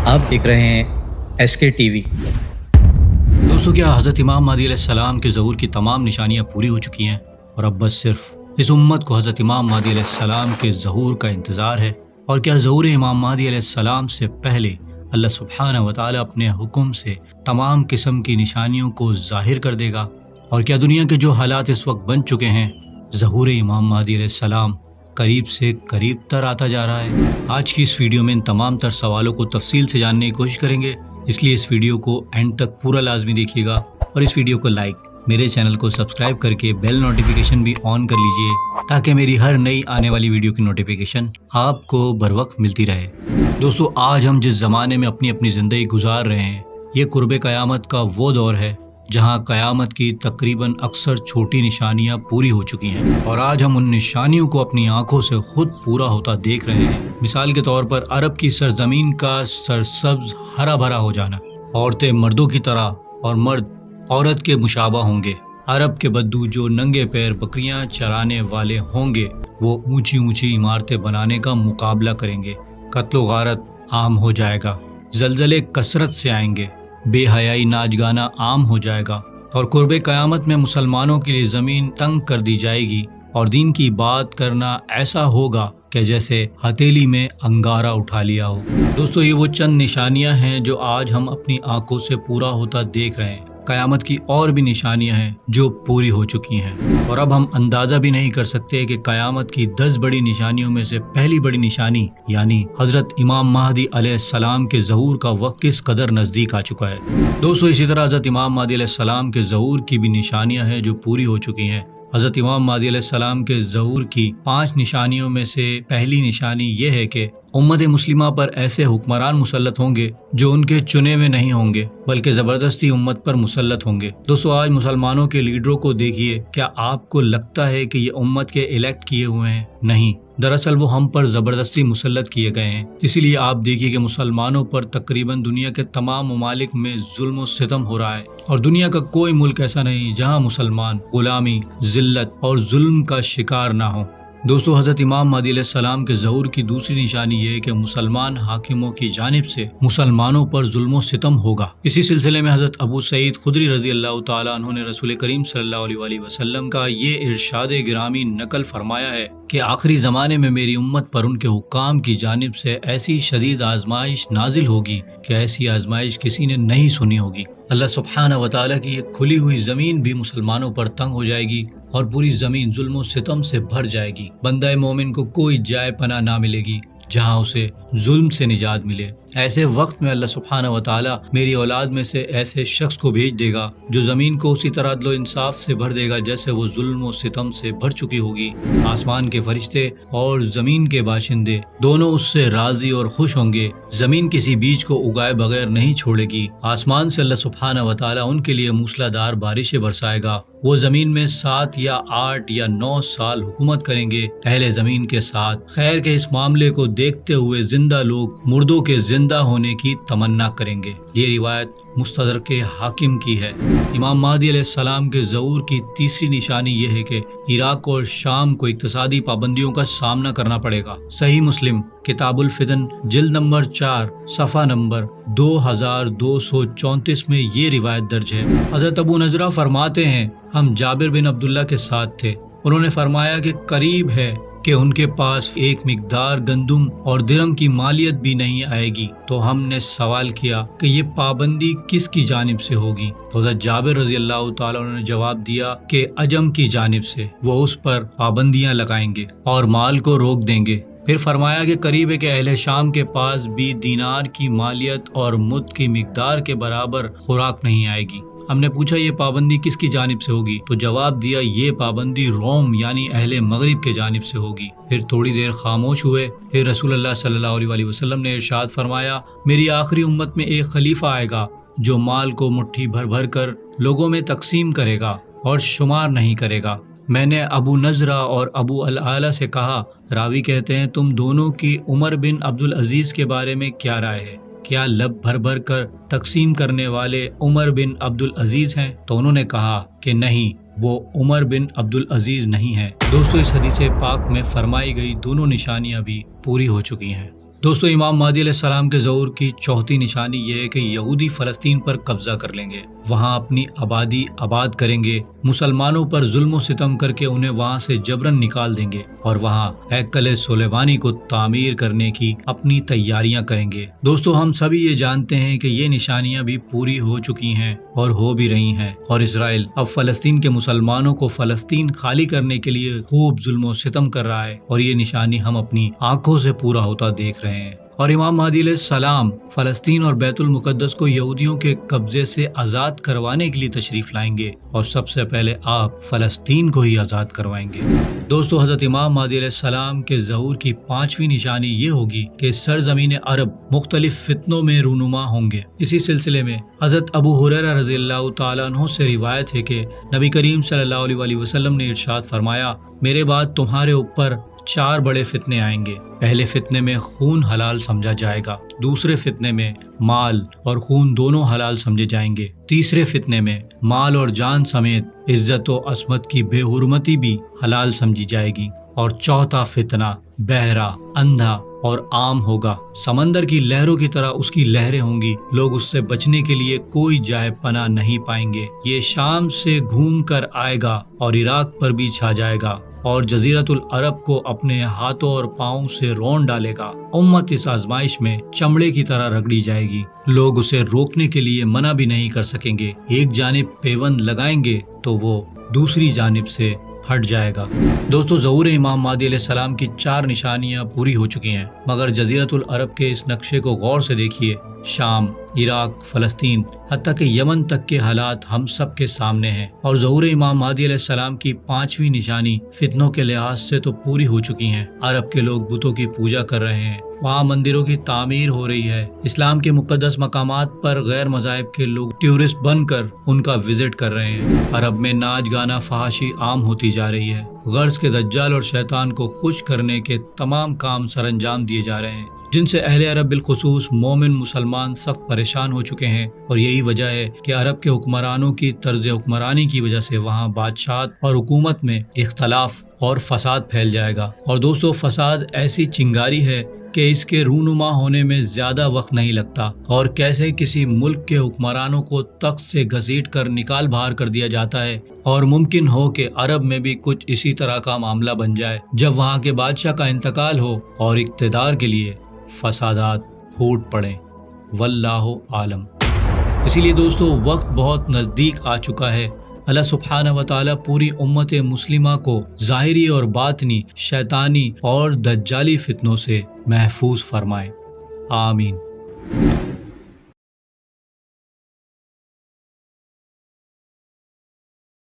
آپ دیکھ رہے ہیں ایس کے ٹی وی۔ دوستو، کیا حضرت امام مہدی علیہ السلام کے ظہور کی تمام نشانیاں پوری ہو چکی ہیں اور اب بس صرف اس امت کو حضرت امام مہدی علیہ السلام کے ظہور کا انتظار ہے؟ اور کیا ظہور امام مہدی علیہ السلام سے پہلے اللہ سبحانہ و تعالی اپنے حکم سے تمام قسم کی نشانیوں کو ظاہر کر دے گا؟ اور کیا دنیا کے جو حالات اس وقت بن چکے ہیں، ظہور امام مہدی علیہ السلام قریب سے قریب تر آتا جا رہا ہے؟ آج کی اس ویڈیو میں ان تمام تر سوالوں کو تفصیل سے جاننے کی کوشش کریں گے، اس لیے اس ویڈیو کو اینڈ تک پورا لازمی دیکھیے گا اور اس ویڈیو کو لائک، میرے چینل کو سبسکرائب کر کے بیل نوٹیفیکیشن بھی آن کر لیجئے تاکہ میری ہر نئی آنے والی ویڈیو کی نوٹیفیکیشن آپ کو بر وقت ملتی رہے۔ دوستو، آج ہم جس زمانے میں اپنی زندگی گزار رہے ہیں، یہ قرب قیامت کا وہ دور ہے جہاں قیامت کی تقریباً اکثر چھوٹی نشانیاں پوری ہو چکی ہیں، اور آج ہم ان نشانیوں کو اپنی آنکھوں سے خود پورا ہوتا دیکھ رہے ہیں۔ مثال کے طور پر عرب کی سرزمین کا سرسبز ہرا بھرا ہو جانا، عورتیں مردوں کی طرح اور مرد عورت کے مشابہ ہوں گے۔ عرب کے بدو جو ننگے پیر بکریاں چرانے والے ہوں گے، وہ اونچی اونچی عمارتیں بنانے کا مقابلہ کریں گے۔ قتل و غارت عام ہو جائے گا، زلزلے کثرت سے آئیں گے، بے حیائی ناچ گانا عام ہو جائے گا، اور قرب قیامت میں مسلمانوں کے لیے زمین تنگ کر دی جائے گی اور دین کی بات کرنا ایسا ہوگا کہ جیسے ہتھیلی میں انگارہ اٹھا لیا ہو۔ دوستو، یہ وہ چند نشانیاں ہیں جو آج ہم اپنی آنکھوں سے پورا ہوتا دیکھ رہے ہیں۔ قیامت کی اور بھی نشانیاں ہیں جو پوری ہو چکی ہیں، اور اب ہم اندازہ بھی نہیں کر سکتے کہ قیامت کی 10 بڑی نشانیوں میں سے پہلی بڑی نشانی یعنی حضرت امام مہدی علیہ السلام کے ظہور کا وقت کس قدر نزدیک آ چکا ہے۔ دوستو، اسی طرح حضرت امام مہدی علیہ السلام کے ظہور کی بھی نشانیاں ہیں جو پوری ہو چکی ہیں۔ حضرت امام مہدی علیہ السلام کے ظہور کی 5 نشانیوں میں سے پہلی نشانی یہ ہے کہ امت مسلمہ پر ایسے حکمران مسلط ہوں گے جو ان کے چنے ہوئے نہیں ہوں گے بلکہ زبردستی امت پر مسلط ہوں گے۔ دوستو، آج مسلمانوں کے لیڈروں کو دیکھیے، کیا آپ کو لگتا ہے کہ یہ امت کے الیکٹ کیے ہوئے ہیں؟ نہیں، دراصل وہ ہم پر زبردستی مسلط کیے گئے ہیں۔ اسی لیے آپ دیکھیے کہ مسلمانوں پر تقریباً دنیا کے تمام ممالک میں ظلم و ستم ہو رہا ہے، اور دنیا کا کوئی ملک ایسا نہیں جہاں مسلمان غلامی، ذلت اور ظلم کا شکار نہ ہوں۔ دوستو، حضرت امام مہدی علیہ السلام کے ظہور کی دوسری نشانی یہ ہے کہ مسلمان حاکموں کی جانب سے مسلمانوں پر ظلم و ستم ہوگا۔ اسی سلسلے میں حضرت ابو سعید خدری رضی اللہ تعالیٰ عنہ نے رسول کریم صلی اللہ علیہ وآلہ وسلم کا یہ ارشاد گرامی نقل فرمایا ہے کہ آخری زمانے میں میری امت پر ان کے حکام کی جانب سے ایسی شدید آزمائش نازل ہوگی کہ ایسی آزمائش کسی نے نہیں سنی ہوگی۔ اللہ سبحانہ و تعالیٰ کی یہ کھلی ہوئی زمین بھی مسلمانوں پر تنگ ہو جائے گی اور پوری زمین ظلم و ستم سے بھر جائے گی۔ بندہ مومن کو کوئی جائے پناہ نہ ملے گی جہاں اسے ظلم سے نجات ملے۔ ایسے وقت میں اللہ سبحانہ و تعالیٰ میری اولاد میں سے ایسے شخص کو بھیج دے گا جو زمین کو اسی طرح عدل و انصاف سے بھر دے گا جیسے وہ ظلم و ستم سے بھر چکی ہوگی۔ آسمان کے فرشتے اور زمین کے باشندے دونوں اس سے راضی اور خوش ہوں گے۔ زمین کسی بیج کو اگائے بغیر نہیں چھوڑے گی۔ آسمان سے اللہ سبحانہ و تعالیٰ ان کے لیے موسلا دھار بارشیں برسائے گا۔ وہ زمین میں 7 یا 8 یا 9 سال حکومت کریں گے اہل زمین کے ساتھ۔ خیر کے اس معاملے کو دیکھتے ہوئے زندہ لوگ مردوں کے زندہ ہونے کی تمنا کریں گے۔ یہ روایت مستدرک حاکم کی ہے۔ امام مہدی علیہ السلام کے ظہور کی تیسری نشانی یہ ہے کہ عراق اور شام کو اقتصادی پابندیوں کا سامنا کرنا پڑے گا۔ صحیح مسلم کتاب الفتن جلد نمبر 4 صفحہ نمبر 2234 میں یہ روایت درج ہے۔ حضرت ابو نضرہ فرماتے ہیں، ہم جابر بن عبداللہ کے ساتھ تھے، انہوں نے فرمایا کہ قریب ہے کہ ان کے پاس ایک مقدار گندم اور درم کی مالیت بھی نہیں آئے گی، تو ہم نے سوال کیا کہ یہ پابندی کس کی جانب سے ہوگی؟ حضرت جابر رضی اللہ تعالیٰ عنہ نے جواب دیا کہ عجم کی جانب سے، وہ اس پر پابندیاں لگائیں گے اور مال کو روک دیں گے۔ پھر فرمایا کہ قریب ہے کہ اہل شام کے پاس بھی دینار کی مالیت اور مد کی مقدار کے برابر خوراک نہیں آئے گی۔ ہم نے پوچھا یہ پابندی کس کی جانب سے ہوگی؟ تو جواب دیا یہ پابندی روم یعنی اہل مغرب کے جانب سے ہوگی۔ پھر تھوڑی دیر خاموش ہوئے، پھر رسول اللہ صلی اللہ علیہ وآلہ وسلم نے ارشاد فرمایا، میری آخری امت میں ایک خلیفہ آئے گا جو مال کو مٹھی بھر بھر کر لوگوں میں تقسیم کرے گا اور شمار نہیں کرے گا۔ میں نے ابو نضرہ اور ابو العالیٰ سے کہا، راوی کہتے ہیں تم دونوں کی عمر بن عبدالعزیز کے بارے میں کیا رائے ہے؟ کیا لب بھر بھر کر تقسیم کرنے والے عمر بن عبدالعزیز ہیں؟ تو انہوں نے کہا کہ نہیں، وہ عمر بن عبدالعزیز نہیں ہے۔ دوستو، اس حدیث پاک میں فرمائی گئی دونوں نشانیاں بھی پوری ہو چکی ہیں۔ دوستو امام مہدی علیہ السلام کے ظہور کی چوتھی نشانی یہ ہے کہ یہودی فلسطین پر قبضہ کر لیں گے، وہاں اپنی آبادی آباد کریں گے، مسلمانوں پر ظلم و ستم کر کے انہیں وہاں سے جبرن نکال دیں گے اور وہاں ہیکل سلیمانی کو تعمیر کرنے کی اپنی تیاریاں کریں گے۔ دوستو ہم سبھی یہ جانتے ہیں کہ یہ نشانیاں بھی پوری ہو چکی ہیں اور ہو بھی رہی ہیں، اور اسرائیل اب فلسطین کے مسلمانوں کو فلسطین خالی کرنے کے لیے خوب ظلم و ستم کر رہا ہے، اور یہ نشانی ہم اپنی آنکھوں سے پورا ہوتا دیکھ رہے ہیں۔ اور امام مہدی علیہ السلام فلسطین اور بیت المقدس کو یہودیوں کے قبضے سے آزاد کروانے کے لیے تشریف لائیں گے، اور سب سے پہلے آپ فلسطین کو ہی آزاد کروائیں گے۔ دوستو حضرت امام مہدی علیہ السلام کے ظہور کی پانچویں نشانی یہ ہوگی کہ سرزمین عرب مختلف فتنوں میں رونما ہوں گے۔ اسی سلسلے میں حضرت ابو ہریرہ رضی اللہ تعالیٰ عنہ سے روایت ہے کہ نبی کریم صلی اللہ علیہ وسلم نے ارشاد فرمایا، میرے بعد تمہارے اوپر 4 بڑے فتنے آئیں گے۔ پہلے فتنے میں خون حلال سمجھا جائے گا، دوسرے فتنے میں مال اور خون دونوں حلال سمجھے جائیں گے، تیسرے فتنے میں مال اور جان سمیت عزت و عصمت کی بے حرمتی بھی حلال سمجھی جائے گی، اور چوتھا فتنہ بہرا، اندھا اور عام ہوگا، سمندر کی لہروں کی طرح اس کی لہریں ہوں گی، لوگ اس سے بچنے کے لیے کوئی جائے پناہ نہیں پائیں گے۔ یہ شام سے گھوم کر آئے گا اور عراق پر بھی چھا جائے گا، اور جزیرت العرب کو اپنے ہاتھوں اور پاؤں سے رون ڈالے گا۔ امت اس آزمائش میں چمڑے کی طرح رگڑی جائے گی، لوگ اسے روکنے کے لیے منع بھی نہیں کر سکیں گے، ایک جانب پیوند لگائیں گے تو وہ دوسری جانب سے ہٹ جائے گا۔ دوستو ظہور امام مہدی علیہ السلام کی 4 نشانیاں پوری ہو چکی ہیں، مگر جزیرت العرب کے اس نقشے کو غور سے دیکھیے، شام، عراق، فلسطین، حتیٰ کہ یمن تک کے حالات ہم سب کے سامنے ہیں، اور ظہور امام مہدی علیہ السلام کی 5ویں نشانی فتنوں کے لحاظ سے تو پوری ہو چکی ہیں۔ عرب کے لوگ بتوں کی پوجا کر رہے ہیں، وہاں مندروں کی تعمیر ہو رہی ہے، اسلام کے مقدس مقامات پر غیر مذاہب کے لوگ ٹورسٹ بن کر ان کا وزٹ کر رہے ہیں، عرب میں ناچ گانا فحاشی عام ہوتی جا رہی ہے، غرض کے دجال اور شیطان کو خوش کرنے کے تمام کام سر انجام دیے جا رہے ہیں، جن سے اہل عرب بالخصوص مومن مسلمان سخت پریشان ہو چکے ہیں، اور یہی وجہ ہے کہ عرب کے حکمرانوں کی طرز حکمرانی کی وجہ سے وہاں بادشاہت اور حکومت میں اختلاف اور فساد پھیل جائے گا۔ اور دوستو فساد ایسی چنگاری ہے کہ اس کے رونما ہونے میں زیادہ وقت نہیں لگتا، اور کیسے کسی ملک کے حکمرانوں کو تخت سے گھسیٹ کر نکال باہر کر دیا جاتا ہے، اور ممکن ہو کہ عرب میں بھی کچھ اسی طرح کا معاملہ بن جائے جب وہاں کے بادشاہ کا انتقال ہو اور اقتدار کے لیے فسادات پھوٹ پڑیں، واللہ عالم۔ اسی لیے دوستو وقت بہت نزدیک آ چکا ہے، اللہ سبحانہ و تعالیٰ پوری امت مسلمہ کو ظاہری اور باطنی شیطانی اور دجالی فتنوں سے محفوظ فرمائے، آمین۔